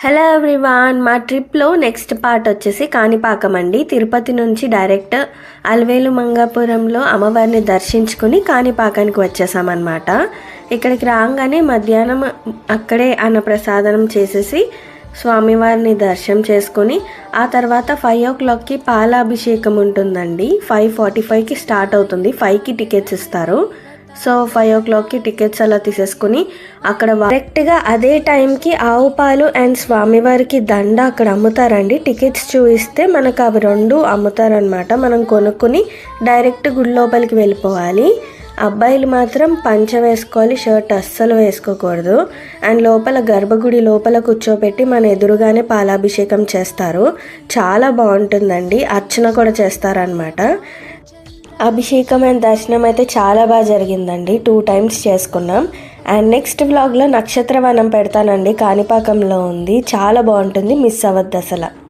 Hello everyone, మా ట్రిప్లో next part వచ్చేసి కాణిపాకం అండి. తిరుపతి నుంచి డైరెక్ట్ అలవేలు మంగాపురంలో అమ్మవారిని దర్శించుకుని కాణిపాకానికి వచ్చేసామన్నమాట. ఇక్కడికి రాగానే మధ్యాహ్నం అక్కడే అన్నప్రసాదనం చేసేసి స్వామివారిని దర్శనం చేసుకుని ఆ తర్వాత 5 o'clockకి పాలాభిషేకం ఉంటుందండి. 5:45కి స్టార్ట్ అవుతుంది. 5కి టికెట్స్ ఇస్తారు. సో 5 o'clockకి టికెట్స్ అలా తీసేసుకుని అక్కడ డైరెక్ట్గా అదే టైంకి ఆవు పాలు అండ్ స్వామివారికి దండ అక్కడ అమ్ముతారండి. టికెట్స్ చూపిస్తే మనకు అవి 2 అమ్ముతారనమాట. మనం కొనుక్కుని డైరెక్ట్ గుడి లోపలికి వెళ్ళిపోవాలి. అబ్బాయిలు మాత్రం పంచ వేసుకోవాలి, షర్ట్ అస్సలు వేసుకోకూడదు. అండ్ లోపల గర్భగుడి లోపల కూర్చోబెట్టి మన ఎదురుగానే పాలాభిషేకం చేస్తారు. చాలా బాగుంటుందండి. అర్చన కూడా చేస్తారనమాట. అభిషేకం అండ్ దర్శనం అయితే చాలా బాగా జరిగిందండి. 2 times చేసుకున్నాం. అండ్ నెక్స్ట్ వ్లాగ్లో నక్షత్రవనం పెడతానండి. కాణిపాకంలో ఉంది, చాలా బాగుంటుంది, మిస్ అవ్వద్దు అసలు.